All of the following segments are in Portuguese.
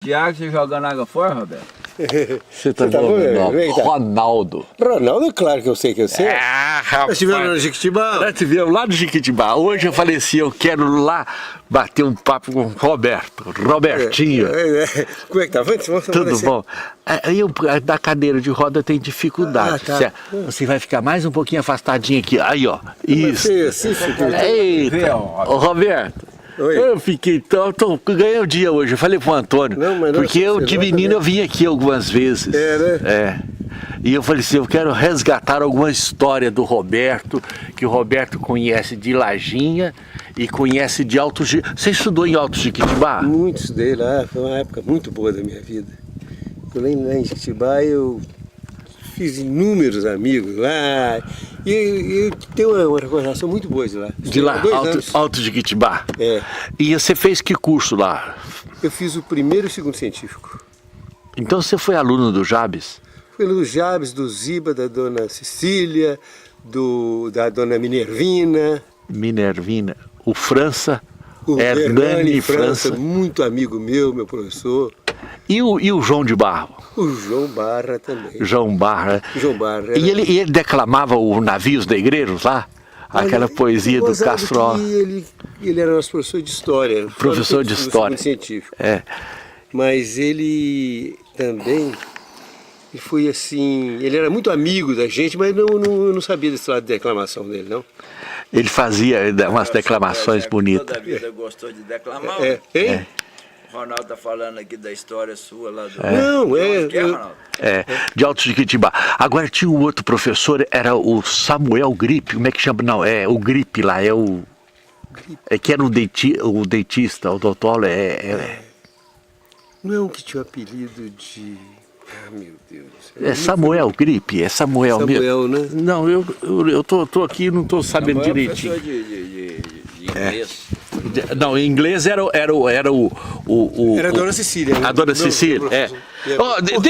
Tiago, você jogando água fora, Roberto? Você tá vendo? Ronaldo. Ronaldo, claro que eu sei. Ah, rapaz. Nós estivemos lá no Jequitibá. Nós estivemos lá no Jequitibá. Hoje eu falei assim, eu quero lá bater um papo com o Robertinho. Como é que tá? Tudo bom? Eu, da cadeira de roda tem dificuldade. Tá. Você vai ficar mais um pouquinho afastadinho aqui. Aí, ó. Isso. Eita. Ô, Roberto. Oi. Eu fiquei ganhei o dia hoje, eu falei pro Antônio, porque eu de menino eu vim aqui algumas vezes. Né? E eu falei assim, eu quero resgatar alguma história do Roberto, que o Roberto conhece de Lajinha e conhece de Alto Jequitibá. Você estudou em Alto Jequitibá? Muito estudei lá, foi uma época muito boa da minha vida. Eu lá em Jequitibá eu fiz inúmeros amigos lá. E eu tenho uma recordação muito boa de lá. De lá, Alto Jequitibá? É. E você fez que curso lá? Eu fiz o primeiro e o segundo científico. Então você foi aluno do Jabes? Fui aluno do Jabes, do Ziba, da dona Cecília, da dona Minervina. O França, o Hernani França. Muito amigo meu professor. E o João de Barro? O João Barra também. João Barra. E ele declamava os navios negreiros lá? Aquela poesia do Castro. Ele era nosso professor de história. Professor de história. Científico. É. Mas ele também, ele foi assim, ele era muito amigo da gente, mas eu não sabia desse lado de declamação dele, não. Ele fazia umas declamações bonitas. Toda a vida gostou de declamar? Hein? O Ronaldo tá falando aqui da história sua lá do... Não, Ronaldo? De Alto Jequitibá. Agora tinha um outro professor, era o Samuel Gripe, como é que chama? Não, é o Gripe lá, que era o dentista, o doutor, Não é um que tinha o apelido de... Ah, meu Deus. É Samuel Gripe, é Samuel mesmo. Samuel, né? Não, eu tô aqui e não tô sabendo direitinho. Professor de inglês. Não, em inglês era o Era a dona Cecília. Né? A dona Cecília,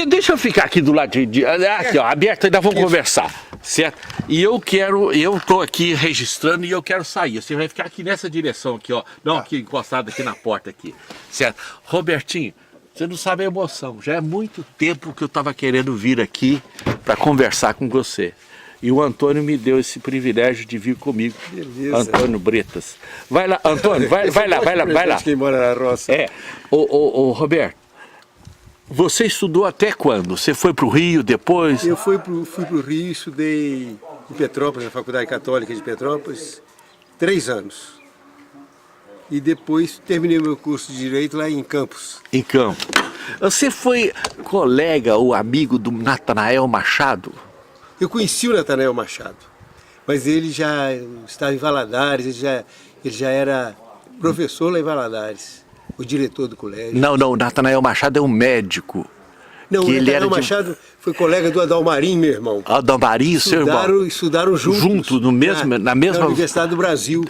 deixa eu ficar aqui do lado aqui, ó, aberto, ainda vamos conversar, certo? E eu tô aqui registrando e eu quero sair. Você vai ficar aqui nessa direção aqui, ó. Não, aqui encostado aqui na porta aqui, certo? Robertinho, você não sabe a emoção. Já é muito tempo que eu estava querendo vir aqui para conversar com você. E o Antônio me deu esse privilégio de vir comigo. Beleza. Antônio Bretas. Vai lá, Antônio, vai lá. Quem mora na roça. Ô, Roberto, você estudou até quando? Você foi para o Rio depois? Eu fui para o Rio, estudei em Petrópolis, na Faculdade Católica de Petrópolis, 3 anos. E depois terminei meu curso de Direito lá em Campos. Em Campos. Você foi colega ou amigo do Natanael Machado? Eu conheci o Natanael Machado, mas ele já estava em Valadares, ele já era professor lá em Valadares, o diretor do colégio. Não, o Natanael Machado é um médico. Não, o Natanael Machado foi colega do Adalmarim, meu irmão. Adalmarim, seu irmão? Estudaram juntos. Juntos, na mesma... Na Universidade do Brasil,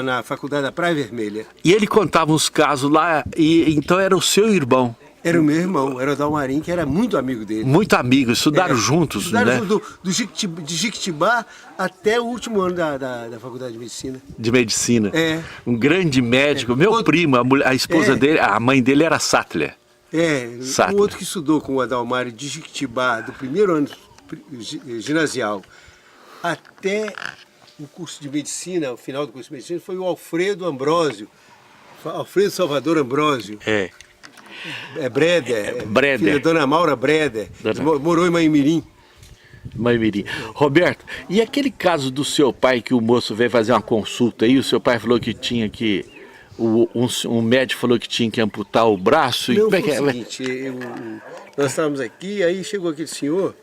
na Faculdade da Praia Vermelha. E ele contava uns casos lá, e então era o seu irmão. Era o meu irmão, era o Adalmarim, que era muito amigo dele. Muito amigo, estudaram juntos, estudaram né? De Jequitibá até o último ano da Faculdade de Medicina. De Medicina. Um grande médico. Meu primo, a esposa dele, a mãe dele era Sattler. Um outro que estudou com o Adalmarim de Jequitibá, do primeiro ano ginasial até o curso de Medicina, o final do curso de Medicina, foi o Alfredo Ambrósio. Alfredo Salvador Ambrósio. Breder. Filha da dona Maura Breder. Morou em Maimirim. Roberto, e aquele caso do seu pai que o moço veio fazer uma consulta aí, o seu pai falou que tinha que... Um médico falou que tinha que amputar o braço. Não, foi o seguinte, nós estávamos aqui, aí chegou aquele senhor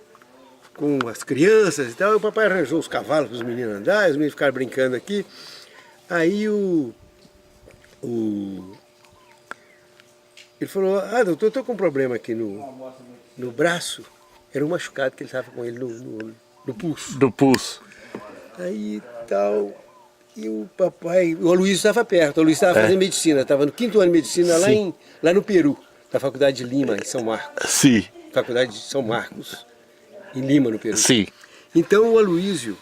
com as crianças e tal, e o papai arranjou os cavalos para os meninos andarem, os meninos ficaram brincando aqui. Aí ele falou, doutor, eu estou com um problema aqui no braço. Era um machucado que ele estava com ele no pulso. Do pulso. Aí tal, e o Aloysio estava perto, o Aloysio estava fazendo medicina, estava no 5º ano de medicina lá no Peru, na Faculdade de Lima, em São Marcos. Sim. Faculdade de São Marcos, em Lima, no Peru. Sim. Então o Aloysio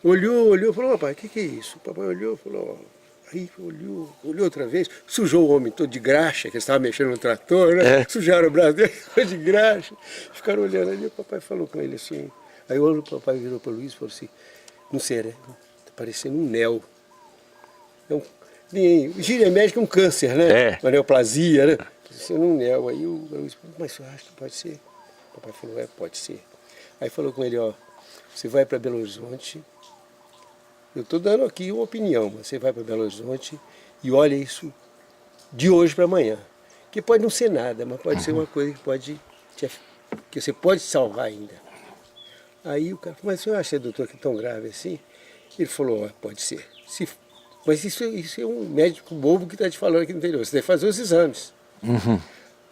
olhou e falou, papai, o que é isso? O papai olhou e falou, Aí olhou outra vez, sujou o homem todo de graxa, que estava mexendo no trator, né? Sujaram o braço dele todo de graxa. Ficaram olhando ali, o papai falou com ele assim. Aí o papai virou para o Luiz e falou assim, não sei, né? Tá parecendo um neo. Gíria médica é um câncer, né? Uma neoplasia, né? Parecendo um neo. Aí o Luiz falou, mas eu acho que pode ser. O papai falou, pode ser. Aí falou com ele, ó, você vai para Belo Horizonte. Eu estou dando aqui uma opinião, você vai para Belo Horizonte e olha isso de hoje para amanhã. Que pode não ser nada, mas pode ser uma coisa que você pode salvar ainda. Aí o cara falou, mas você acha, doutor, que é tão grave assim? Ele falou, pode ser. Mas isso é um médico bobo que está te falando aqui no interior, você deve fazer os exames.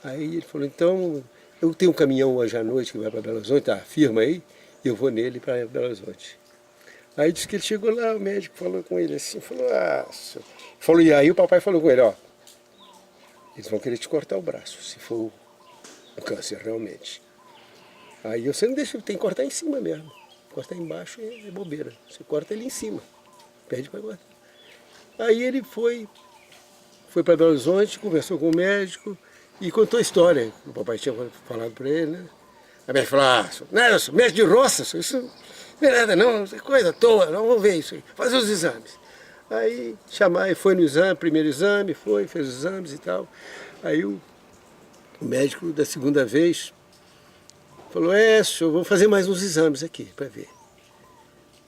Aí ele falou, então, eu tenho um caminhão hoje à noite que vai para Belo Horizonte, tá, firma aí, e eu vou nele para Belo Horizonte. Aí disse que ele chegou lá, o médico falou com ele assim, falou, e aí o papai falou com ele, ó, eles vão querer te cortar o braço, se for um câncer realmente. Aí você não deixa, tem que cortar em cima mesmo, cortar embaixo é bobeira, você corta ele em cima, pede para cortar. Aí ele foi para Belo Horizonte, conversou com o médico e contou a história, que o papai tinha falado para ele, né? Aí o médico falou, não, eu sou médico de roça, isso... Não é nada não, é coisa à toa, não vamos ver isso aí, fazer os exames. Aí foi no exame, primeiro exame, fez os exames e tal. Aí o médico da segunda vez falou, senhor, vou fazer mais uns exames aqui para ver.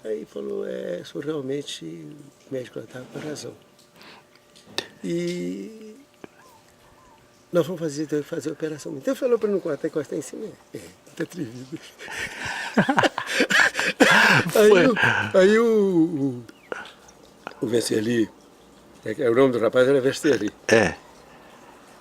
Aí falou, senhor, realmente o médico estava com razão. E nós vamos fazer a operação. Então falou para não cortar em cima. Tá atrevido. Aí o Vencerli, o nome do rapaz era Vencerli.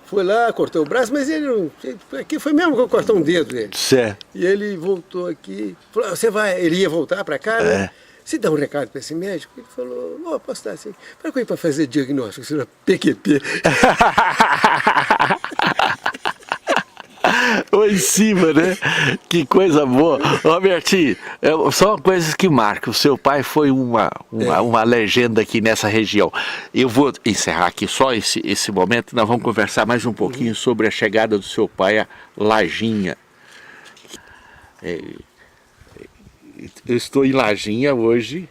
Foi lá, cortou o braço, mas ele não. Aqui foi mesmo que eu cortou um dedo dele. Certo. E ele voltou aqui, falou, ele ia voltar para cá, né? Você dá um recado para esse médico? Ele falou, posso dar assim. Para fazer diagnóstico, isso era PQP. Ou em cima, né? Que coisa boa. Robertinho, são coisas que marcam. O seu pai foi uma legenda aqui nessa região. Eu vou encerrar aqui só esse momento. Nós vamos conversar mais um pouquinho sobre a chegada do seu pai a Lajinha. Eu estou em Lajinha hoje.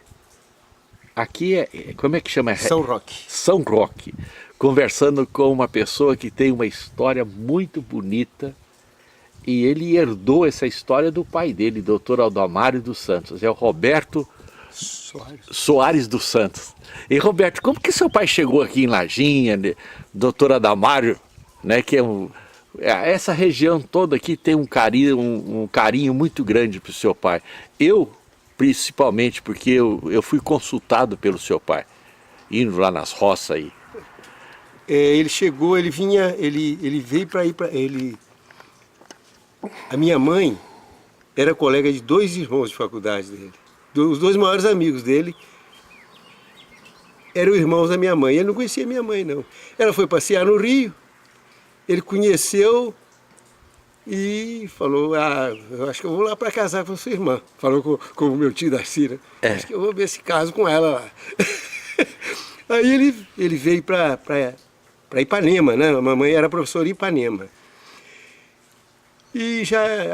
Aqui como é que chama? São Roque. São Roque. Conversando com uma pessoa que tem uma história muito bonita e ele herdou essa história do pai dele, doutor Aldamário dos Santos, é o Roberto Soares dos Santos. E Roberto, como que seu pai chegou aqui em Lajinha, doutor Aldamário, né, que essa região toda aqui tem um carinho muito grande para o seu pai. Eu, principalmente, porque eu fui consultado pelo seu pai, indo lá nas roças aí. Ele chegou, ele veio para ir para ele. A minha mãe era colega de 2 irmãos de faculdade dele. Os 2 maiores amigos dele eram irmãos da minha mãe. Ele não conhecia minha mãe, não. Ela foi passear no Rio, ele conheceu e falou, eu acho que eu vou lá para casar com a sua irmã. Falou com o meu tio Darcy, né? Acho que eu vou ver se caso com ela lá. Aí ele veio para Ipanema, né? A mamãe era professora em Ipanema. E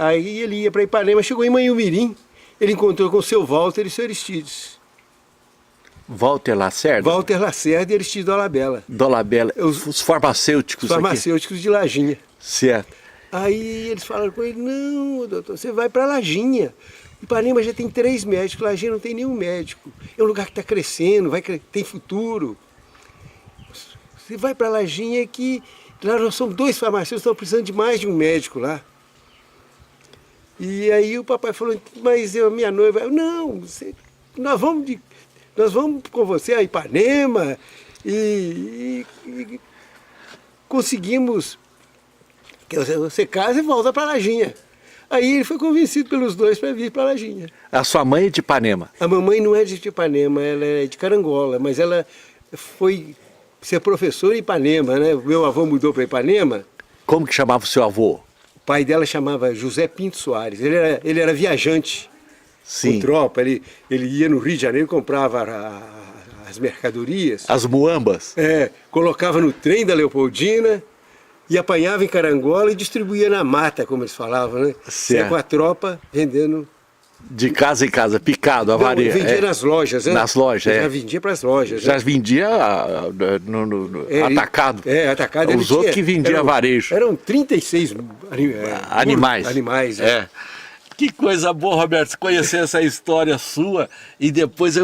aí ele ia para Ipanema, chegou em Manhumirim, ele encontrou com o seu Walter e o seu Aristides. Walter Lacerda? Walter Lacerda e Aristides Dolabella. Dolabella, os farmacêuticos aqui. Farmacêuticos de Lajinha. Certo. Aí eles falaram com ele, não, doutor, você vai para Lajinha. Ipanema já tem 3 médicos, Lajinha não tem nenhum médico. É um lugar que está crescendo, tem futuro. Você vai para Lajinha que lá nós somos 2 farmacêuticos, estão precisando de mais de um médico lá. E aí o papai falou, mas minha noiva, não, nós vamos com você a Ipanema e conseguimos que você casa e volta para Lajinha. Aí ele foi convencido pelos 2 para vir para Lajinha. A sua mãe é de Ipanema? A mamãe não é de Ipanema, ela é de Carangola, mas ela foi ser professora em Ipanema, né? O meu avô mudou para Ipanema. Como que chamava o seu avô? O pai dela chamava José Pinto Soares. Ele era viajante. Sim. Com tropa. Ele ia no Rio de Janeiro e comprava as mercadorias, As muambas. colocava no trem da Leopoldina e apanhava em carangola e distribuía na mata, como eles falavam, né? Certo. Com a tropa vendendo. De casa em casa, picado, a Não, varia. vendia nas lojas, né? Nas lojas, Já vendia para as lojas. Já né? vendia atacado. Atacado. Os outros que vendiam varejo. Eram 36 Animais. Animais, né? Que coisa boa, Roberto, conhecer essa história sua. E depois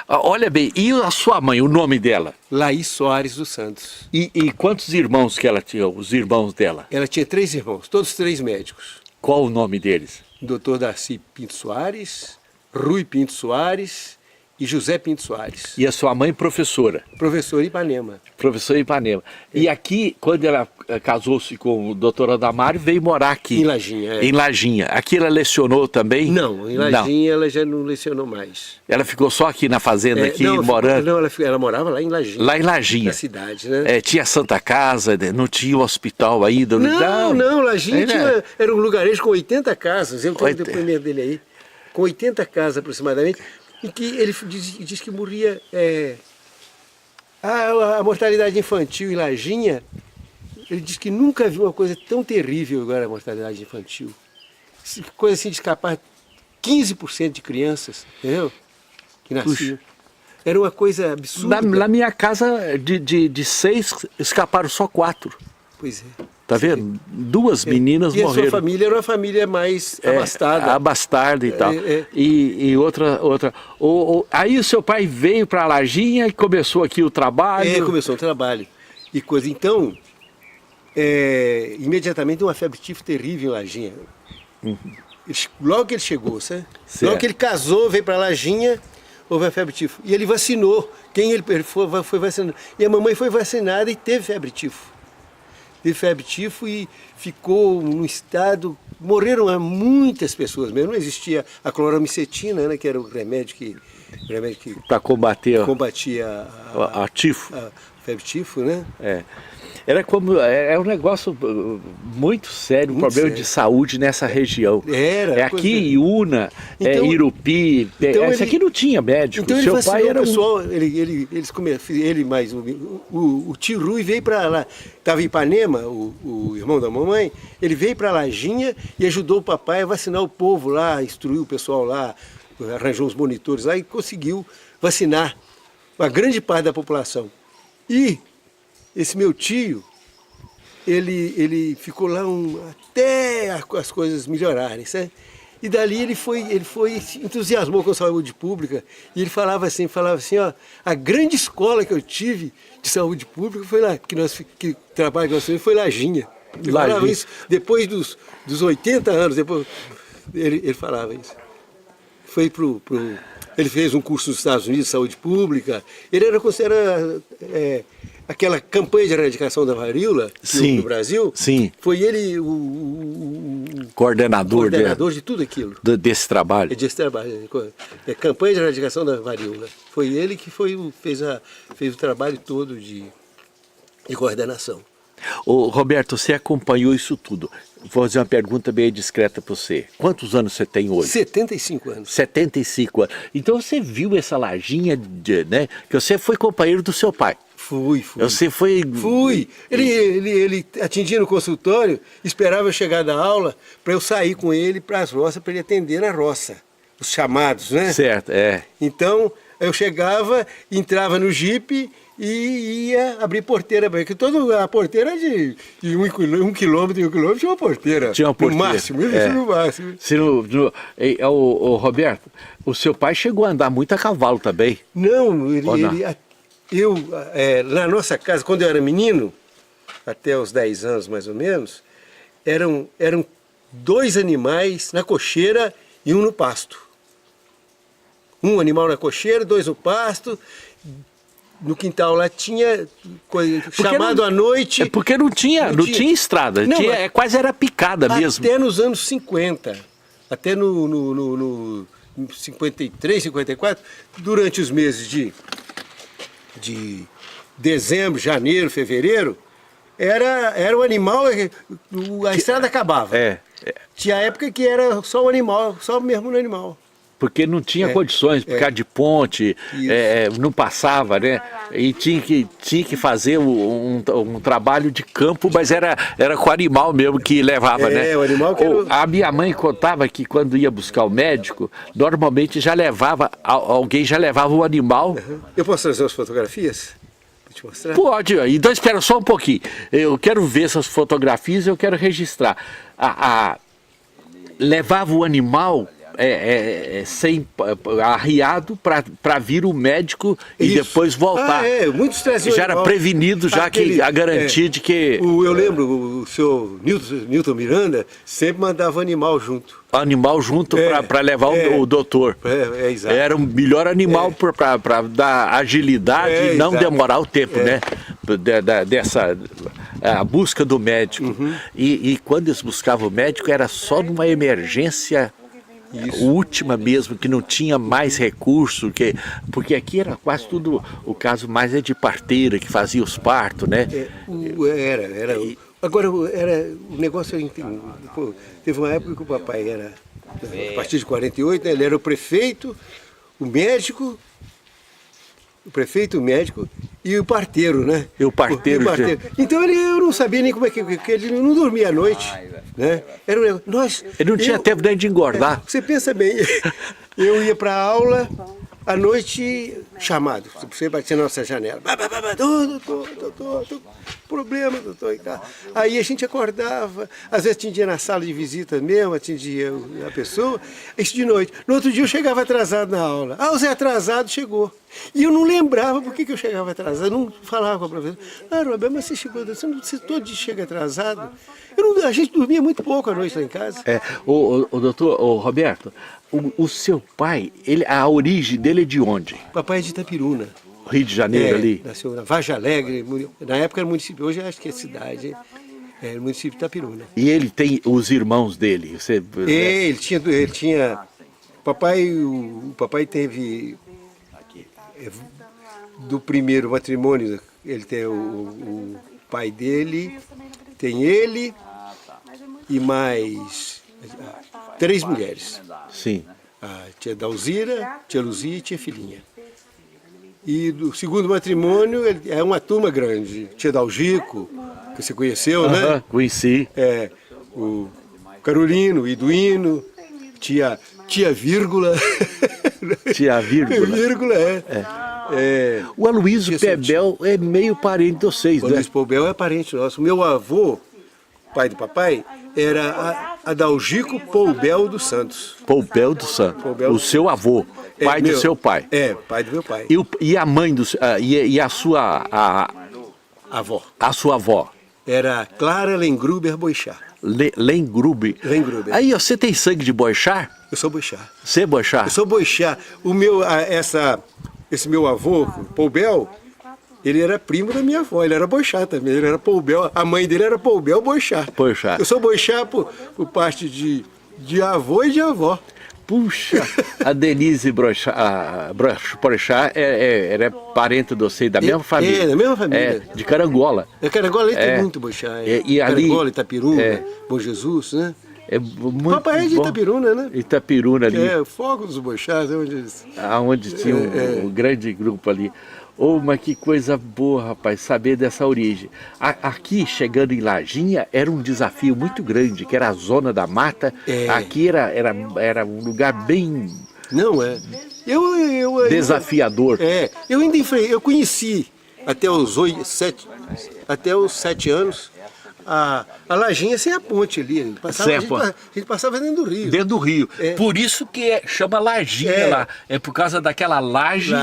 olha bem, e a sua mãe, o nome dela? Laís Soares dos Santos. E quantos irmãos que ela tinha, os irmãos dela? Ela tinha 3 irmãos, todos 3 médicos. Qual o nome deles? Dr. Darcy Pinto Soares, Rui Pinto Soares e José Pinto Soares. E a sua mãe professora? Professor em Ipanema. Professora em Ipanema. E aqui, quando ela casou-se com o doutor Adalmário, veio morar aqui. Em Lajinha. Em Lajinha. Aqui ela lecionou também? Não, em Lajinha ela já não lecionou mais. Ela ficou só aqui na fazenda, aqui, não, morando? Não, ela morava lá em Lajinha. Lá em Lajinha. Na cidade, né? Tinha Santa Casa, não tinha o hospital ainda? Não, Lajinha era um lugarejo com 80 casas. Eu tenho o depoimento dele aí. Com 80 casas aproximadamente, em que ele diz que morria... A mortalidade infantil em Lajinha, ele diz que nunca viu uma coisa tão terrível agora a mortalidade infantil. Coisa assim de escapar 15% de crianças, entendeu? Que nasciam. Puxa. Era uma coisa absurda. Na minha casa, de 6, escaparam só 4. Pois é. Tá vendo? 2 meninas e morreram. E a sua família era uma família mais abastada. Abastada e tal. E outra... aí o seu pai veio para a Lajinha e começou aqui o trabalho. Começou o trabalho. E coisa. Então, imediatamente uma febre tifo terrível em Lajinha. Logo que ele chegou, sabe? Logo que ele casou, veio para Lajinha, houve a febre tifo. E ele vacinou. Quem ele foi vacinando. E a mamãe foi vacinada e teve febre tifo. Teve febre tifo e ficou num estado... Morreram muitas pessoas mesmo. Não existia a cloromicetina, né, que era o remédio que para combater combatia a tifo. A febre tifo, né? Era como... É um negócio muito sério, um problema sério de saúde nessa região. Era. Aqui, Iuna, então, Irupi... Então esse aqui não tinha médico. Então seu pai era o pessoal, ele mais o tio Rui veio para lá. Estava em Ipanema, o irmão da mamãe, ele veio para Lajinha e ajudou o papai a vacinar o povo lá, instruiu o pessoal lá, arranjou os monitores lá e conseguiu vacinar a grande parte da população. E esse meu tio, ele ficou lá até as coisas melhorarem, sabe? E dali ele se entusiasmou com a saúde pública e ele falava assim, ó, a grande escola que eu tive de saúde pública foi lá, que trabalho que nós fizemos foi Lajinha. Ele falava isso depois dos 80 anos, depois ele falava isso. Foi ele fez um curso nos Estados Unidos de saúde pública, ele era considerado... aquela campanha de erradicação da varíola no Brasil, foi ele o coordenador de tudo aquilo. Desse trabalho. Desse trabalho. Campanha de erradicação da varíola. Foi ele que fez o trabalho todo de coordenação. Ô, Roberto, você acompanhou isso tudo. Vou fazer uma pergunta bem discreta para você. Quantos anos você tem hoje? 75 anos. 75 anos. Então você viu essa Lajinha, né? Que você foi companheiro do seu pai. Fui. Você foi... Fui. Ele atendia no consultório, esperava eu chegar da aula para eu sair com ele para as roças, para ele atender na roça. Os chamados, né? Certo, Então, eu chegava, entrava no jipe e ia abrir porteira, porque toda a porteira de 1 quilômetro tinha uma porteira. Tinha uma porteira. No máximo, no máximo. O Roberto, o seu pai chegou a andar muito a cavalo também? Não, na nossa casa, quando eu era menino, até os 10 anos mais ou menos, eram 2 animais na cocheira e 1 no pasto. 1 animal na cocheira, 2 no pasto. No quintal lá tinha chamado à noite. Porque não tinha estrada, quase era picada mesmo. Até nos anos 50, até no 53, 54, durante os meses de dezembro, janeiro, fevereiro, era um animal, a estrada acabava. Tinha época que era só o animal, só mesmo no animal. porque não tinha condições, por causa de ponte, não passava, né? E tinha que fazer um trabalho de campo, mas era com o animal mesmo que levava, né? O animal que A minha mãe contava que quando ia buscar o médico, normalmente alguém já levava o animal. Eu posso trazer as fotografias? Pra te mostrar? Pode, então espera só um pouquinho. Eu quero ver essas fotografias, eu quero registrar. Levava o animal arriado para vir o médico e depois voltar. Muitos traziam já era prevenido, já que a garantia de que... Eu lembro, o senhor Newton Miranda sempre mandava animal junto. Animal junto para levar o doutor. Exato. Era o melhor animal para dar agilidade e não demorar o tempo, né? A busca do médico. E quando eles buscavam o médico era só numa emergência última mesmo, que não tinha mais recurso, porque aqui era quase tudo, o caso mais de parteira, que fazia os partos, né? Agora, o negócio teve uma época que o papai era, a partir de 48, né, ele era o prefeito, o médico e o parteiro, né? E o parteiro. Então eu não sabia nem como é que ele não dormia à noite, né? Ele não tinha tempo nem de engordar. Você pensa bem, eu ia para a aula, à noite, chamado, você batia na nossa janela, doutor, problema, doutor, e tal. Aí a gente acordava, às vezes atendia na sala de visita mesmo, atendia a pessoa, isso de noite. No outro dia eu chegava atrasado na aula. O Zé atrasado chegou. E eu não lembrava por que eu chegava atrasado, eu não falava com a professora. Roberto, mas você chegou, você todo dia chega atrasado. A gente dormia muito pouco à noite lá em casa. Doutor Roberto, o seu pai, a origem dele é de onde? Papai é de Itapiruna. Rio de Janeiro ali? Nasceu na Vargem Alegre, na época era município, hoje acho que é cidade, é o município de Itapiruna. E ele tem os irmãos dele? Ele tinha o papai teve, do primeiro matrimônio, ele tem o pai dele, tem ele e mais 3 mulheres. Sim. A tia Dalzira, tia Luzia e tia Filhinha. E do segundo matrimônio é uma turma grande. Tia Dalgico, que você conheceu, né? Conheci. O Carolino, o Iduíno, tia Vírgula. Tia Vírgula. Vírgula, o Aloysio Pebel é meio parente de vocês, né? O Aloysio Pebel é parente nosso. Meu avô, pai do papai, era Adalgico Poubel dos Santos. Poubel dos Santos. O seu avô, pai do seu pai. Pai do meu pai. E a mãe e a sua avó? A sua avó? Era Clara Lengruber Boixá. Lengruber. Aí, você tem sangue de Boixá? Eu sou Boixá. Você é Boixá? Eu sou Boixá. Esse meu avô, Poubel, ele era primo da minha avó, ele era Boixá também, ele era Poubel, a mãe dele era Poubel Boixá. Eu sou Boixá por parte de avô e de avó. Puxa, a Denise Boixá era parente de você, da mesma família. Da mesma família. De Carangola. Carangola tem muito Boixá. Carangola, Itapiruna, Bom Jesus, né? Papai é de Itapiruna, né? Itapiruna ali. Fogo dos Boixás, onde tinha um grande grupo ali. Mas que coisa boa, rapaz, saber dessa origem. Aqui, chegando em Lajinha, era um desafio muito grande, que era a zona da mata. Aqui era um lugar bem... desafiador. Eu ainda eu conheci, até os 7 anos, a Lajinha sem a ponte ali. A gente passava dentro do rio. Dentro do rio. Por isso que chama Lajinha lá. É por causa daquela laje.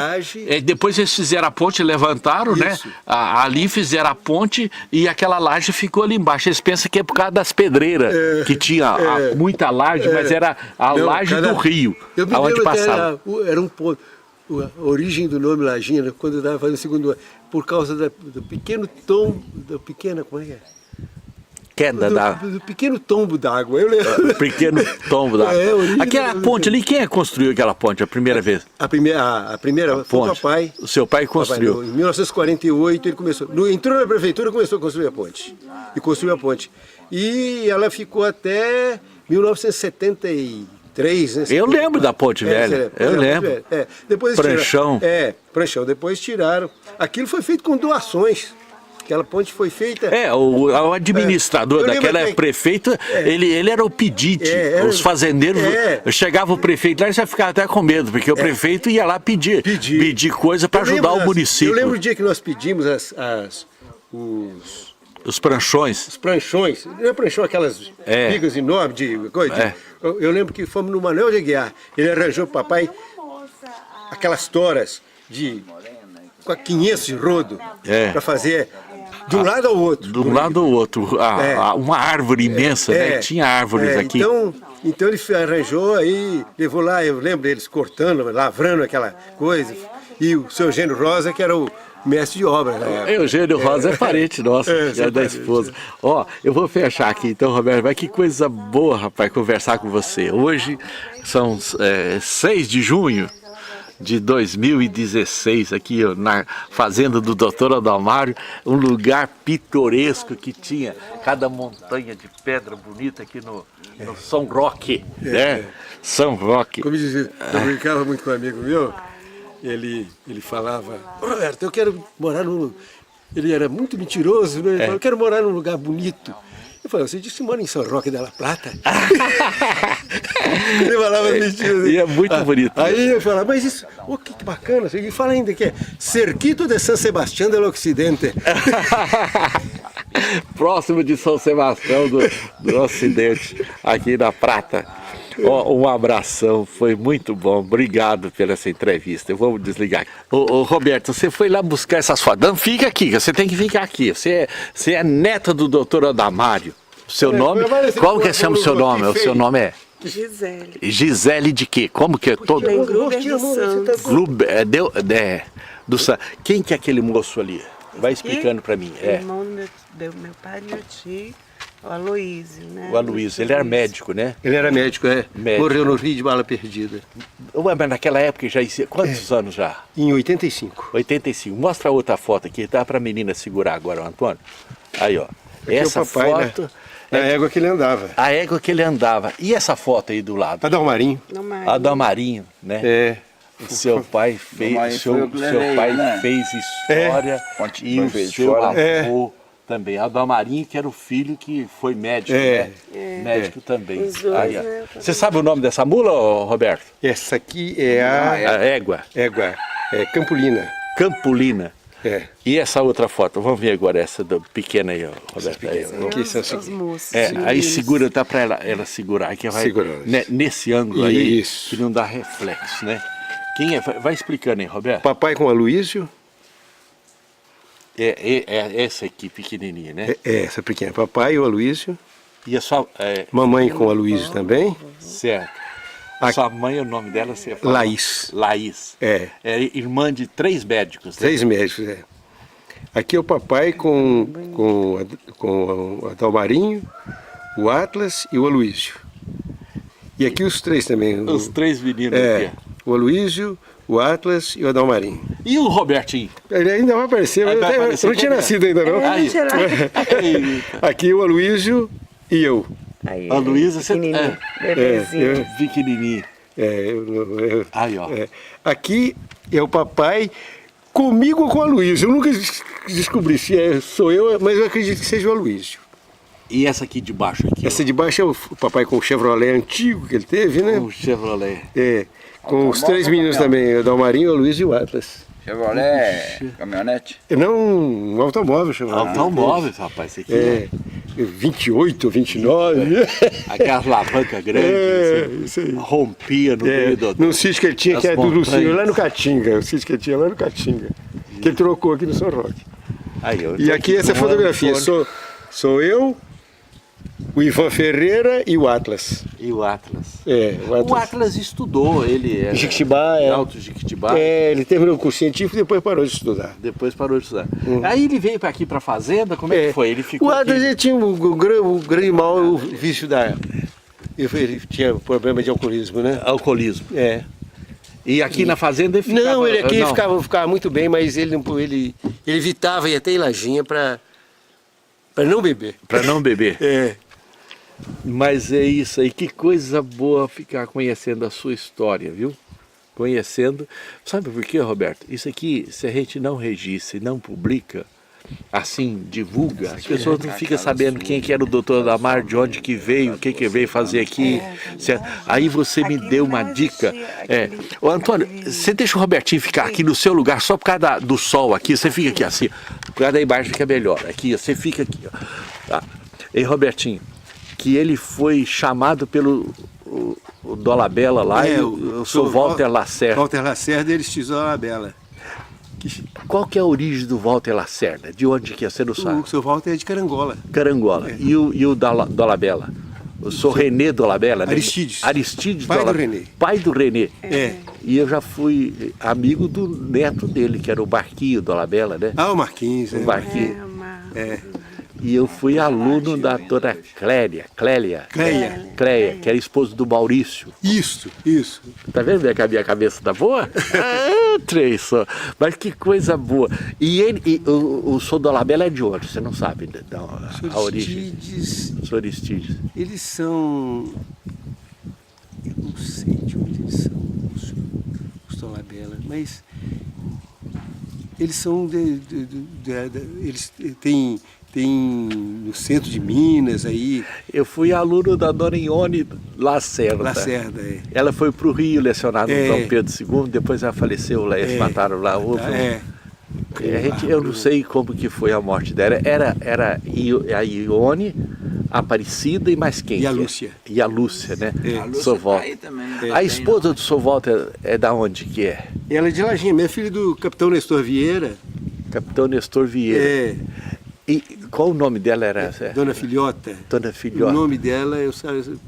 Depois eles fizeram a ponte, levantaram, né? Ali fizeram a ponte e aquela laje ficou ali embaixo. Eles pensam que é por causa das pedreiras, que tinha muita laje, mas era a laje do rio, aonde passava. Era um ponto. A origem do nome Lajinha, quando eu estava fazendo o segundo ano, por causa do pequeno tombo, como é que é? Do pequeno tombo d'água, eu lembro. Pequeno tombo d'água. Aquela ponte ali, quem construiu aquela ponte a primeira vez? A primeira foi o papai. O seu pai construiu. Papai, em 1948 ele começou. Entrou na prefeitura e começou a construir a ponte. E construiu a ponte. E ela ficou até 1973, 3, né? Eu lembro da Ponte Velha, eu lembro. Depois Pranchão. Pranchão. Depois tiraram. Aquilo foi feito com doações. Aquela ponte foi feita... O administrador daquela prefeita, ele era o pedinte. Os fazendeiros, chegava o prefeito lá e já ficava até com medo, porque o prefeito ia lá pedir coisa para ajudar o município. Eu lembro o dia que nós pedimos os pranchões. Os pranchões. Não é pranchão, aquelas vigas enormes de coisa. Eu lembro que fomos no Manuel de Aguiar. Ele arranjou para o papai aquelas toras com 500 de rodo para fazer de um lado ao outro. De um lado ao outro. Uma árvore imensa, né? Tinha árvores aqui. Então ele arranjou, aí levou lá, eu lembro eles cortando, lavrando aquela coisa. E o seu Eugênio Rosa, que era o mestre de obra. Eugênio Rosa é parente nosso, é da esposa. Ó, eu vou fechar aqui então, Roberto, mas que coisa boa, rapaz, conversar com você. Hoje são 6 de junho de 2016, aqui na fazenda do Dr. Adalmário, um lugar pitoresco que tinha cada montanha de pedra bonita aqui no São Roque, né? São Roque. Como dizia, eu brincava muito com um amigo meu, ele falava, Roberto, eu quero morar num... Ele era muito mentiroso, né? Ele falava, eu quero morar num lugar bonito. Eu falei, você disse que mora em São Roque de la Plata? Ele falava mentira. E é muito bonito. Aí eu falava, mas isso, que bacana. Ele fala ainda que é Cerquito de San Sebastián del Occidente. Próximo de São Sebastião do Ocidente, aqui na Prata. Um abração, foi muito bom, obrigado pela essa entrevista. Eu vou desligar. Roberto, você foi lá buscar essas fotos. Não fica aqui, você tem que ficar aqui. Você é neta do Dr. Adalmário. O seu nome? Qual que chama o seu nome? O seu nome é? Gisele. Gisele de quê? Como que é todo? Gruber dos Santos. Quem que é aquele moço ali? Vai explicando para mim. Irmão do meu pai e meu tio. O Aloísio, né? O Aloísio, ele era médico, né? Ele era médico, Médico. Morreu no Rio de Bala Perdida. Ué, mas naquela época já existia... Quantos anos já? Em 85. 85. Mostra a outra foto aqui, tá para a menina segurar agora, o Antônio. Aí, ó. Aqui essa é o papai, foto... Né? Na égua que ele andava. A égua que ele andava. E essa foto aí do lado? Adalmarinho. A do Amarinho, né? O seu pai fez, seu pai fez história e o seu avô... Também, Adalmarinho, que era o filho que foi médico, né? Médico também. Aí, você sabe o nome dessa mula, Roberto? Essa aqui é a égua. Égua, Campolina. Campolina. E essa outra foto, vamos ver agora essa pequena aí, Roberto. Aqui são as moças. Aí segura, dá para ela segurar, que vai nesse ângulo aí, que não dá reflexo, né? Quem é? Vai explicando aí, Roberto. Papai com o Aloísio. É essa aqui, pequenininha, né? Essa pequena. Papai e o Aloísio. E a sua... Mamãe com o Aloísio também. Certo. Sua mãe, o nome dela, você fala? Laís. Laís. É irmã de 3 médicos. Né? 3 médicos, Aqui é o papai com o Adalmarinho, o Atlas e o Aloísio. E aqui os 3 também. Os 3 meninos aqui. O Aloísio, o Atlas e o Adalmarinho. E o Robertinho? Ele ainda vai aparecer, mas eu não tinha nascido ainda não. Aqui o Aloísio e eu. Aí, a Luísa, você bebezinho. pequenininho. Aí, ó. Aqui é o papai comigo ou com a Luísa. Eu nunca descobri se sou eu, mas eu acredito que seja o Aloísio. E essa aqui de baixo? Essa de baixo é o papai com o Chevrolet antigo que ele teve, né? O Chevrolet. Com os 3 meninos também, o Adalmarinho, o Aloísio e o Atlas. Chevrolet, caminhonete? Não, um automóvel, Chevrolet. Automóvel, rapaz, esse aqui. 28, 29. Aquelas alavancas grandes, isso aí. Rompia no meio do... Num sítio que ele tinha, que é do Lucinho, lá no Caatinga. O sítio que ele tinha lá no Caatinga. Que ele trocou aqui no São Roque. E aqui essa fotografia, sou eu, o Ivan Ferreira e o Atlas. E o Atlas. O Atlas estudou, ele é... Jiquitibá, Alto Jiquitibá. Ele terminou o curso científico e depois parou de estudar. Aí ele veio para aqui, para a fazenda, como é que foi? Ele ficou o Atlas ele tinha um grande mal, o vício da... Ele tinha problema de alcoolismo, né? Alcoolismo. E aqui na fazenda ele ficava... Não, ele aqui ficava muito bem, mas ele evitava ir até em Lajinha para não beber. Para não beber. Mas é isso aí, que coisa boa ficar conhecendo a sua história, viu? Conhecendo. Sabe por quê, Roberto? Isso aqui, se a gente não registra e não publica, assim, divulga, as pessoas não ficam sabendo quem que era o doutor Adalmar, de onde que veio, o que que veio fazer aqui. Certo? Aí você me deu uma dica. Ô, Antônio, você deixa o Robertinho ficar aqui no seu lugar só por causa do sol aqui, você fica aqui assim, por causa da imagem fica melhor. Aqui, você fica aqui, ó. Tá. E Robertinho, que ele foi chamado pelo o Dolabella lá e o Sr. Walter Lacerda. Walter Lacerda, eles Aristides Dolabella. Qual que é a origem do Walter Lacerda? De onde que é? Você não sabe? O Sr. Walter é de Carangola. Carangola. E o Dolabella? O Sr. René Dolabella? Né? Aristides. Aristides Pai Dolabella. do René. Pai do René. É. E eu já fui amigo do neto dele, que era o Barquinho Dolabella, né? Ah, o Marquinhos. O Barquinho. É. E eu fui aluno da dona Clélia, que era esposa do Maurício. Isso. Tá vendo que a minha cabeça tá boa? Só. Mas que coisa boa. E o Sr. Dolabella é de onde? Você não sabe a origem? Os Aristides. Eles são... Eu não sei de onde eles são, os Dolabella, mas... Eles são eles têm no centro de Minas aí. Eu fui aluno da dona Ione Lacerda. Lacerda, é. Ela foi para o Rio lecionar no Dom Pedro II, depois ela faleceu lá, eles mataram lá. Eu não sei como que foi a morte dela. Era a Ione, a Aparecida e mais quem? E a Lúcia. E a Lúcia, né? A Lúcia tá aí também. A esposa do Sr. Walter é da onde que é? Ela é de Lajinha, minha filha do capitão Nestor Vieira. Capitão Nestor Vieira. E qual o nome dela era? Dona Filhota. Dona Filhota. O nome dela,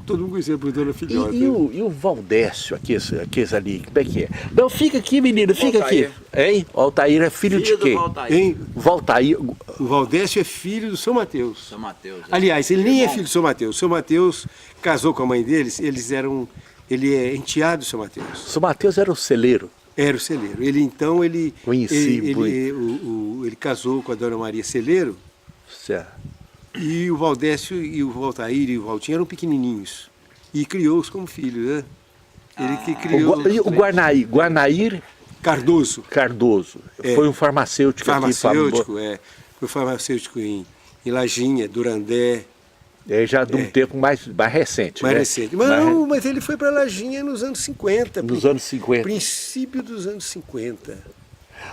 todo mundo conhecia por Dona Filhota. E o Valdécio, aqueles ali, como é que é? Não, fica aqui, menino, fica Valtair. aqui. Hein? O Altair é filho de quem? Hein? Valtair. O Valdécio é filho do São Mateus. São Mateus. Aliás, ele nem é filho do São Mateus. O São Mateus casou com a mãe deles, ele é enteado do São Mateus. São Mateus era o celeiro. Era o celeiro. Ele Conheci ele casou com a Dona Maria Celeiro. Certo. E o Valdécio e o Valtair e o Valtinho eram pequenininhos. E criou-os como filhos, né? Ele que criou... O Guarnair Cardoso. Foi um farmacêutico Farmacêutico, aqui. Foi farmacêutico em Lajinha, Durandé. É já de um tempo mais recente, Mais né? recente. Mas ele foi para Lajinha nos anos 50. Nos anos 50. Princípio dos anos 50.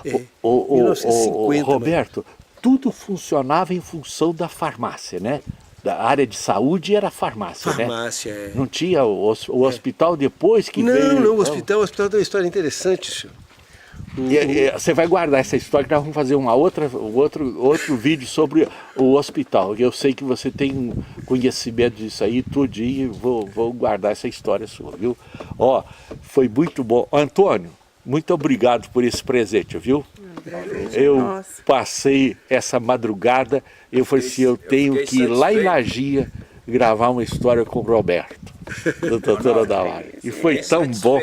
1950. Roberto, tudo funcionava em função da farmácia, né? Da área de saúde era farmácia, né? Farmácia, Não tinha o hospital depois que veio... Não, o hospital tem uma história interessante, senhor. Você vai guardar essa história que nós vamos fazer outro vídeo sobre o hospital. Eu sei que você tem conhecimento disso aí, tudinho, vou guardar essa história sua, viu? Ó, foi muito bom. Antônio, muito obrigado por esse presente, viu? Eu passei essa madrugada, eu falei assim, eu tenho que ir lá em Lajinha gravar uma história com o Roberto, do doutor Adalmar. E foi tão bom.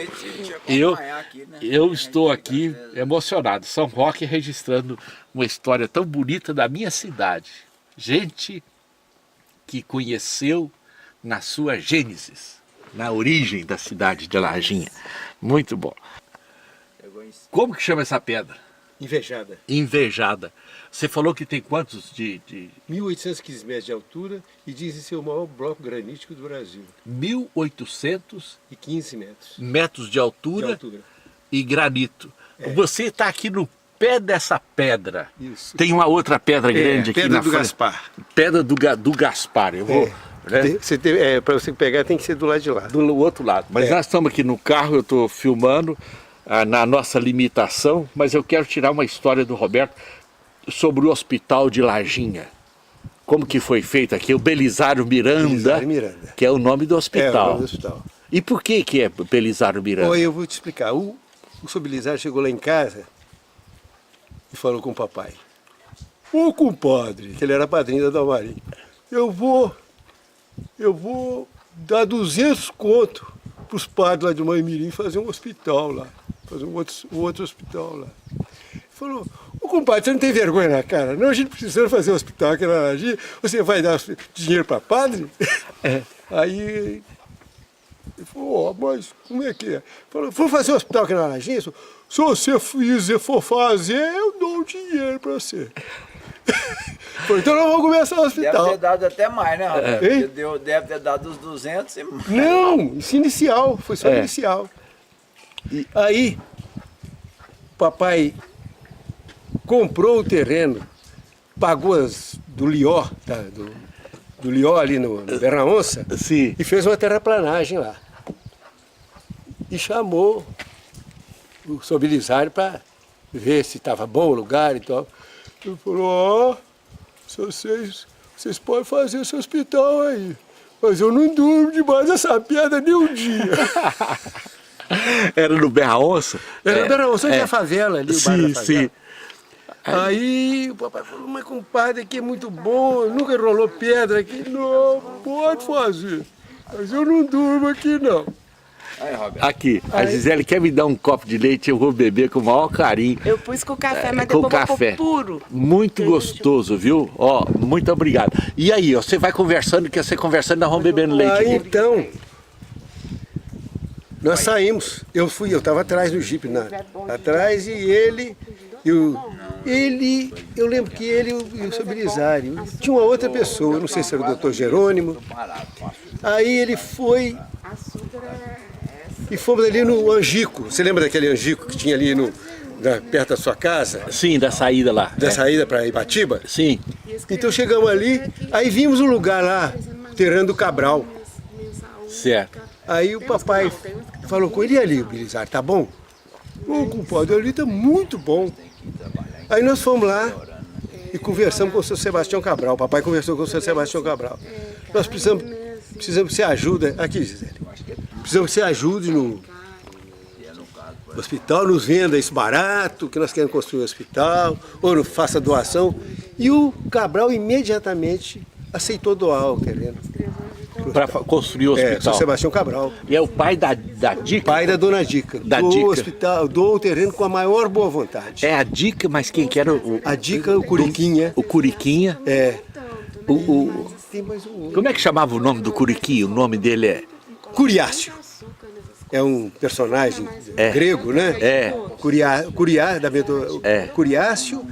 Eu estou aqui emocionado. São Roque registrando uma história tão bonita da minha cidade. Gente que conheceu na sua gênesis, na origem da cidade de Lajinha. Muito bom. Como que chama essa pedra? Invejada. Invejada. Você falou que tem quantos de... 1.815 metros de altura e dizem ser o maior bloco granítico do Brasil. 1.815 metros de altura e granito. Você está aqui no pé dessa pedra. Isso. Tem uma outra pedra grande aqui na frente. Pedra do Gaspar. Pedra do Gaspar. Eu vou... Né? Para você pegar tem que ser do lado de lá. Do outro lado. Mas nós estamos aqui no carro, eu estou filmando na nossa limitação, mas eu quero tirar uma história do Roberto sobre o hospital de Lajinha. Como que foi feito aqui? O Belisário Miranda, que é o nome do hospital. É o nome do hospital. E por que é Belisário Miranda? Olha, eu vou te explicar. O Sr. Belisário chegou lá em casa e falou com o papai. Ô compadre, que ele era padrinho da Dalmarim, eu vou dar 200 conto para os padres lá de Maimirim fazer um hospital lá. Fazer um outro hospital lá. Ele falou, Ô, compadre, você não tem vergonha na cara? Não, a gente precisa fazer um hospital aqui na Laranjinha, você vai dar dinheiro para padre? Aí ele falou, mas como é que é? Falou, vou fazer um hospital aqui na Laranjinha? Se você for fazer, eu dou dinheiro para você. Falei, então nós vamos começar o hospital. Deve ter dado até mais, né, Roberto? Hein? Porque deve ter dado os 200 e mais. Não, isso inicial, foi só inicial. E aí, o papai comprou o terreno, pagou do Lió, do Lió ali no Bernaonça, Sim. e fez uma terraplanagem lá. E chamou o Sr. Belisário para ver se estava bom o lugar e tal. Ele falou, vocês podem fazer esse hospital aí, mas eu não durmo debaixo dessa pedra nem um dia. Era no Berra-Onça? Era no Berra-Onça, onde é a favela ali, o bairro da Sim, favela. sim. Aí o papai falou, mas compadre, aqui é muito bom, nunca rolou pedra aqui. Não, pode fazer, mas eu não durmo aqui não. Aí, Roberto. Aqui, a Gisele quer me dar um copo de leite, eu vou beber com o maior carinho. Eu pus com café, mas Com depois eu vou café. pôr puro. Muito gostoso, viu? Ó, muito obrigado. E aí, ó, você vai conversando, que você conversando, nós vamos bebendo leite Aí aqui. então, nós saímos, eu estava atrás do jipe, atrás, e ele, eu lembro que ele e o Sr. Belisário, tinha uma outra pessoa, eu não sei se era o doutor Jerônimo, aí ele foi, e fomos ali no Angico, você lembra daquele Angico que tinha ali perto da sua casa? Sim, da saída lá. Da saída para Ibatiba? Sim. Então chegamos ali, aí vimos um lugar lá, terreno do Cabral. Certo. Aí o papai falou com ele, e ali, o Belisário, tá bom? Ô, compadre, ali tá muito bom. Aí nós fomos lá e conversamos com o Sr. Sebastião Cabral. O papai conversou com o Sr. Sebastião Cabral. Nós precisamos que você ajude, aqui, Gisele, precisamos que você ajude no hospital, nos venda isso barato, que nós queremos construir um hospital, ou faça doação. E o Cabral imediatamente aceitou doar o terreno. Para construir o hospital. São Sebastião Cabral. E é o pai da Dica? Pai da dona Dica. Da doou Dica. o hospital, doou o terreno com a maior boa vontade. É a Dica, mas quem que era A Dica, o Curiquinha. O Curiquinha. É. Tem mais um. Como é que chamava o nome do Curiquinha? O nome dele é... Curiácio. É um personagem grego, né? É. Curiá, da É. Curiácio,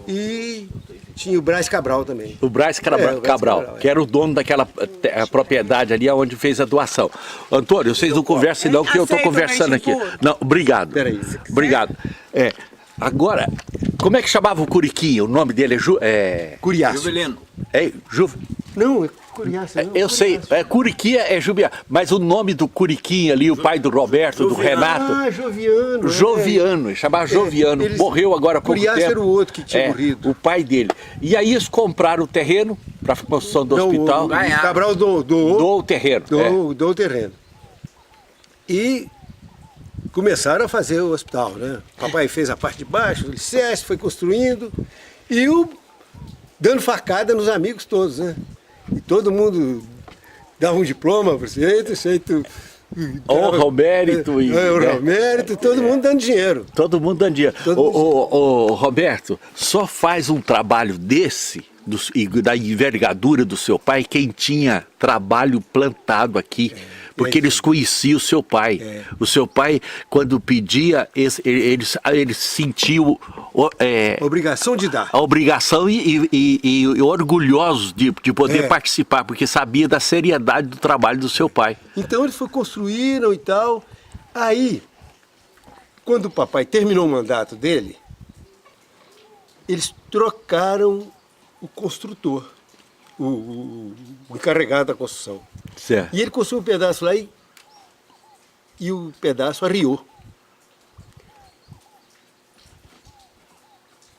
e tinha o Brás Cabral também. O Brás Cabral, o Brás Cabral, que era o dono daquela propriedade ali onde fez a doação. Antônio, vocês não conversem não, que eu estou Aceita conversando leite aqui. puro? Não, obrigado. Peraí. Obrigado. Agora, como é que chamava o Curiquinha? O nome dele é... Curiácio. Juvelino. Não, é Curiácio. Não, Eu sei, Curiquinha é Jubiá, mas o nome do Curiquinha ali, o pai do Roberto, do Renato... Ah, Joviano. Joviano, ele chamava Joviano, eles- morreu agora há pouco Curiácio tempo. era o outro que tinha morrido. O pai dele. E aí eles compraram o terreno para a construção do hospital. O Cabral doou Doou o terreno. doou o terreno. E começaram a fazer o hospital, né? O papai fez a parte de baixo, o alicerce, foi construindo, e dando facada nos amigos todos, né? E todo mundo dava um diploma para você, Honra ao mérito. Honra ao mérito, todo mundo dando dinheiro. Todo mundo dando dinheiro. Todo Ô, Roberto, só faz um trabalho desse, e da envergadura do seu pai, quem tinha trabalho plantado aqui. Porque eles conheciam o seu pai. O seu pai, quando pedia, ele sentiu Obrigação de dar. a obrigação e orgulhosos de poder participar, porque sabia da seriedade do trabalho do seu pai. Então eles construíram e tal. Aí, quando o papai terminou o mandato dele, eles trocaram o construtor, o encarregado da construção. Certo. E ele construiu um pedaço lá e o pedaço arriou.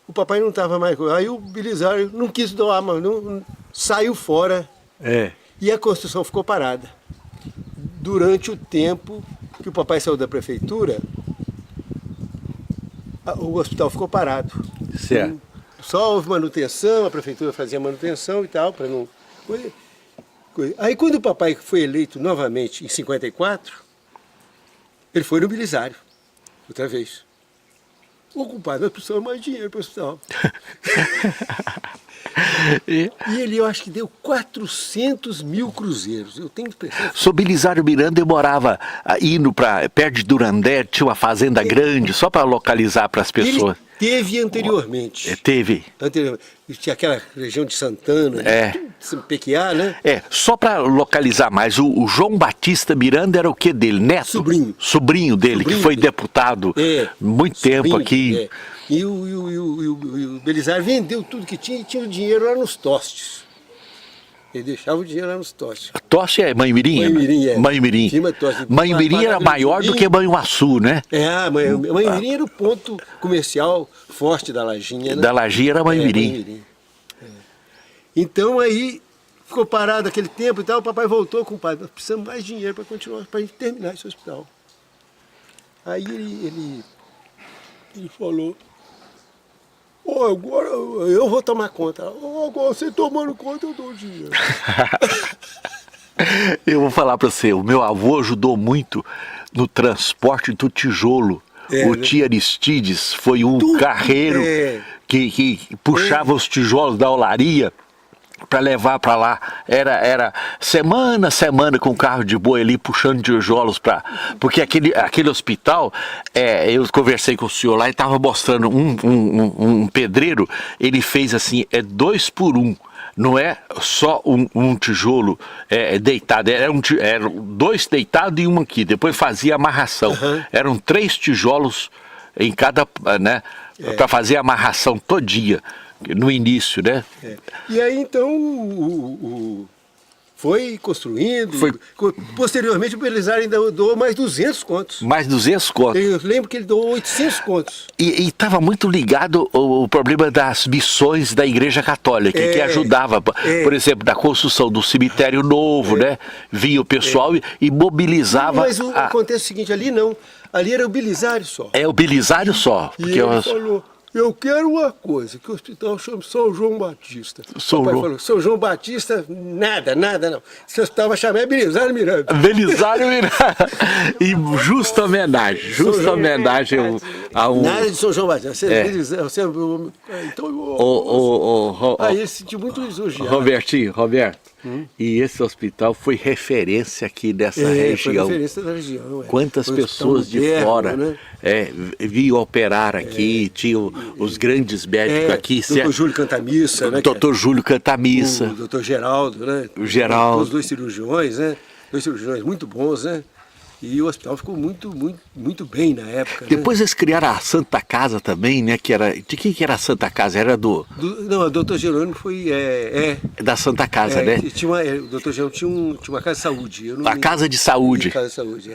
O papai não estava mais... Aí o Belisário não quis doar, mas saiu fora e a construção ficou parada. Durante o tempo que o papai saiu da prefeitura, o hospital ficou parado. Certo. Só houve manutenção, a prefeitura fazia manutenção e tal, para não... Aí quando o papai foi eleito novamente em 54, ele foi no Belisário, outra vez. Ô, compadre, nós precisamos mais dinheiro para o hospital. E E ele, eu acho que deu 400 mil cruzeiros. Eu tenho que pensar. Sou Belisário Miranda, eu morava indo para perto de Durandé, tinha uma fazenda grande, só para localizar para as pessoas. Ele teve anteriormente. Teve. Anteriormente. Tinha aquela região de Santana, Pequiá, né? Só para localizar mais, o João Batista Miranda era o que dele? Neto? Sobrinho. Sobrinho dele, que foi deputado muito tempo aqui. E o Belisário vendeu tudo que tinha e tinha o dinheiro lá nos tostes. Ele deixava o dinheiro lá nos tostes. A toste é Mãe Mirim? Mãe Mirim. Mãe Mirim era maior do que Banhuaçu, né? Mãe Mirim era o ponto comercial forte da Lajinha, né? Da Lajinha era Mãe Mirim. Então aí ficou parado aquele tempo e tal, o papai voltou com o pai, nós precisamos mais dinheiro para continuar, para a gente terminar esse hospital. Aí ele falou, agora eu vou tomar conta. Agora você tomando conta, eu dou o dinheiro. Eu vou falar para você, o meu avô ajudou muito no transporte do tijolo. O tio Aristides foi um carreiro que puxava os tijolos da olaria para levar para lá. Era semana com carro de boi ali puxando tijolos para... Porque aquele hospital, eu conversei com o senhor lá e estava mostrando um pedreiro, ele fez assim, 2 por 1. Não é só um tijolo deitado, eram 2 deitados e 1 aqui, depois fazia amarração. Eram 3 tijolos em cada, né, para fazer a amarração todinha. No início, né? E aí então foi construindo. Posteriormente o Belisário ainda doou mais 200 contos. Mais 200 contos. Eu lembro que ele doou 800 contos. E estava muito ligado o problema das missões da Igreja Católica, que ajudava, por exemplo, na construção do cemitério novo, né? Vinha o pessoal e mobilizava. Mas acontece o seguinte, ali não. Ali era o Belisário só. É o Belisário só. E ele falou... Eu quero uma coisa, que o hospital chama São João Batista. O papai falou, São João Batista, nada não. Esse hospital vai chamar Belisário Miranda. Belisário Miranda. E justa homenagem a um... Nada de São João Batista. Aí ele se sentiu muito lisonjeado. Roberto, e esse hospital foi referência aqui dessa região. Foi referência da região. Quantas pessoas de fora, né? Vinham operar aqui, tinham os grandes médicos aqui. Dr. Júlio Cantamissa, né? Dr. Júlio Cantamissa. O Dr. Geraldo, né? O Geraldo. Os 2 cirurgiões, né? 2 cirurgiões muito bons, né? E o hospital ficou muito bem na época. Depois eles criaram a Santa Casa também, né? Que era, de quem que era a Santa Casa? Era não, o Dr. Jerônimo foi... da Santa Casa, né? O Dr. Jerônimo tinha uma casa de saúde. Casa de saúde. Casa de saúde,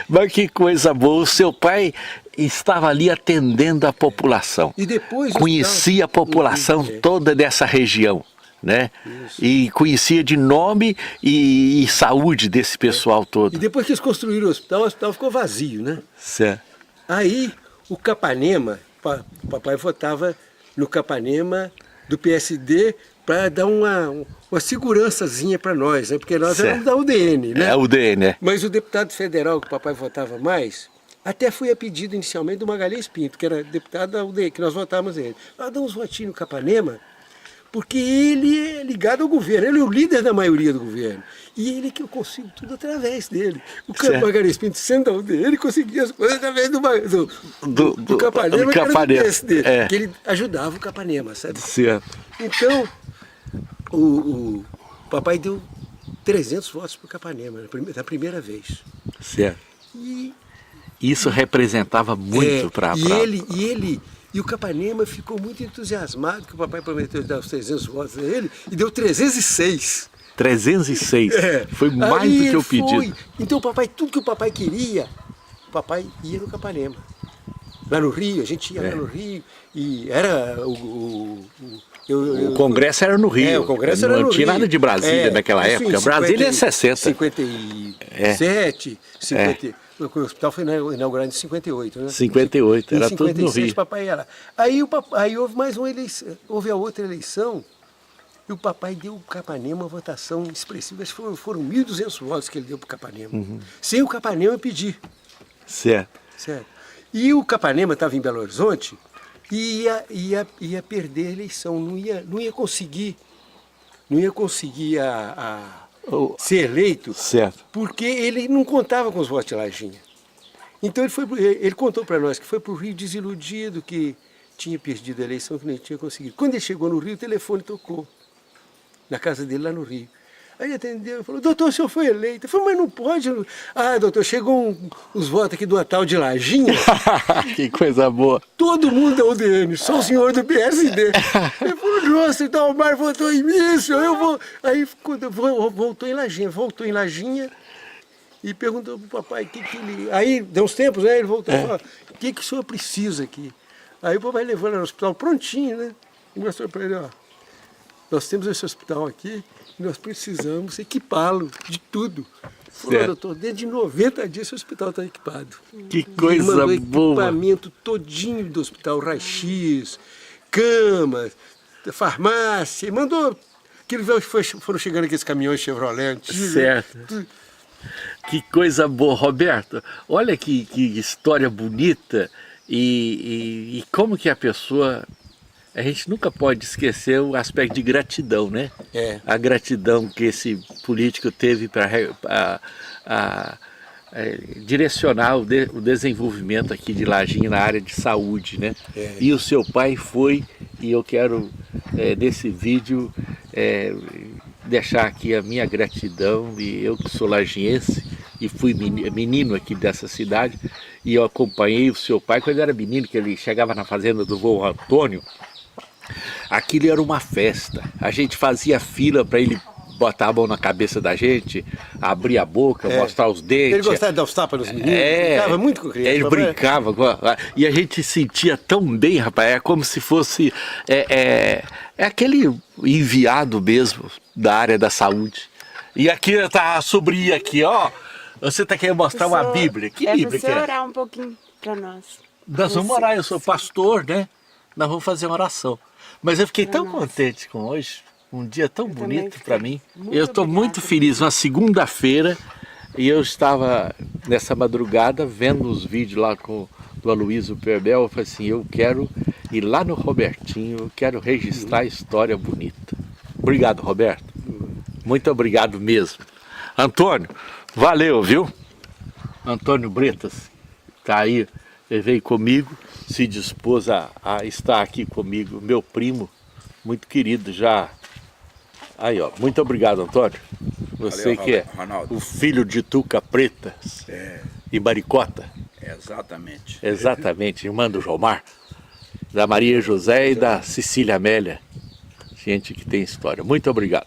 Mas que coisa boa, o seu pai estava ali atendendo a população. E depois... Conhecia a população toda dessa região. Né? E conhecia de nome e saúde desse pessoal todo. E depois que eles construíram o hospital ficou vazio, né? Certo. Aí o Capanema, o papai votava no Capanema do PSD para dar uma segurançazinha para nós, né? Porque nós éramos da UDN, né? UDN, Mas o deputado federal que o papai votava mais, até foi a pedido inicialmente do Magalhães Pinto, que era deputado da UDN, que nós votávamos ele. Dá uns votinhos no Capanema, porque ele é ligado ao governo, ele é o líder da maioria do governo. E ele que eu consigo tudo através dele. O Magalhães Pinto, sendo da UDN, ele conseguia as coisas através do Capanema, que era do PSD, que ele ajudava o Capanema, sabe? Certo. Então, o papai deu 300 votos para o Capanema, na primeira vez. Certo. E isso representava muito para... E o Capanema ficou muito entusiasmado que o papai prometeu dar os 300 votos a ele e deu 306. 306? Foi mais do que o pedido. Então tudo que o papai queria, o papai ia no Capanema. Lá no Rio, a gente ia lá no Rio e era o Congresso era no Rio. O Congresso era no Rio. Não tinha nada de Brasília naquela época. Brasília é 60. 57, 50... O hospital foi inaugurado em 58, né? 58, era tudo no Rio. O papai ia lá. Aí houve mais uma eleição, houve a outra eleição, e o papai deu para o Capanema uma votação expressiva. Foram 1.200 votos que ele deu para o Capanema, sem o Capanema pedir. Certo. E o Capanema estava em Belo Horizonte e ia perder a eleição, não ia conseguir ser eleito, Certo. porque ele não contava com os votos de Lajinha. Então ele contou para nós que foi para o Rio desiludido, que tinha perdido a eleição, que não tinha conseguido. Quando ele chegou no Rio, o telefone tocou na casa dele lá no Rio. Aí ele atendeu e falou: doutor, o senhor foi eleito. Eu falei: mas não pode. Ah, doutor, chegou os votos aqui do tal de Lajinha. Que coisa boa. Todo mundo é UDN, só o senhor do PSD. Ele falou: nossa, então o Mar votou em mim, senhor, eu vou. Aí quando voltou em Lajinha e perguntou pro papai o que ele. Aí deu uns tempos, né? Ele voltou e falou: o que o senhor precisa aqui? Aí o papai levou ele no hospital prontinho, né? E mostrou para ele: ó, nós temos esse hospital aqui e nós precisamos equipá-lo de tudo. Falou: doutor, dentro de 90 dias esse hospital está equipado. Que coisa Ele mandou boa. equipamento todinho do hospital, raio-x, camas, farmácia, mandou. Foram chegando aqueles caminhões Chevrolet antigos. Certo. Que coisa boa, Roberto. Olha que história bonita e como que a pessoa... A gente nunca pode esquecer o aspecto de gratidão, né? É. A gratidão que esse político teve para direcionar o desenvolvimento aqui de Lajinha na área de saúde, né? É. E o seu pai foi, e eu quero nesse vídeo deixar aqui a minha gratidão, e eu que sou lagiense e fui menino aqui dessa cidade, e eu acompanhei o seu pai quando era menino, que ele chegava na fazenda do vô Antônio. Aquilo era uma festa, a gente fazia fila para ele botar a mão na cabeça da gente, abrir a boca, mostrar os dentes. Ele gostava de dar os tapas nos meninos, brincava muito com criança. Ele brincava, e a gente sentia tão bem, rapaz, é como se fosse aquele enviado mesmo da área da saúde. E aqui tá a sobrinha aqui, ó, você tá querendo mostrar uma Bíblia, que Bíblia que é? Você orar um pouquinho para nós. Nós vamos orar, eu sou pastor, né? Nós vamos fazer uma oração. Mas eu fiquei tão contente com hoje, um dia tão bonito para mim. Eu estou muito feliz, uma segunda-feira, e eu estava nessa madrugada vendo os vídeos lá do Aloysio Perbel. Eu falei assim: eu quero ir lá no Robertinho, eu quero registrar a história bonita. Obrigado, Roberto. Muito obrigado mesmo. Antônio, valeu, viu? Antônio Bretas, tá aí, ele veio comigo, se dispôs a estar aqui comigo, meu primo, muito querido já. Aí, ó, muito obrigado, Antônio. Você Valeu, que é Ronaldo. o filho de Tuca Pretas e Maricota. Exatamente. Exatamente, irmã do Jomar, da Maria José e da Cecília Amélia. Gente que tem história. Muito obrigado.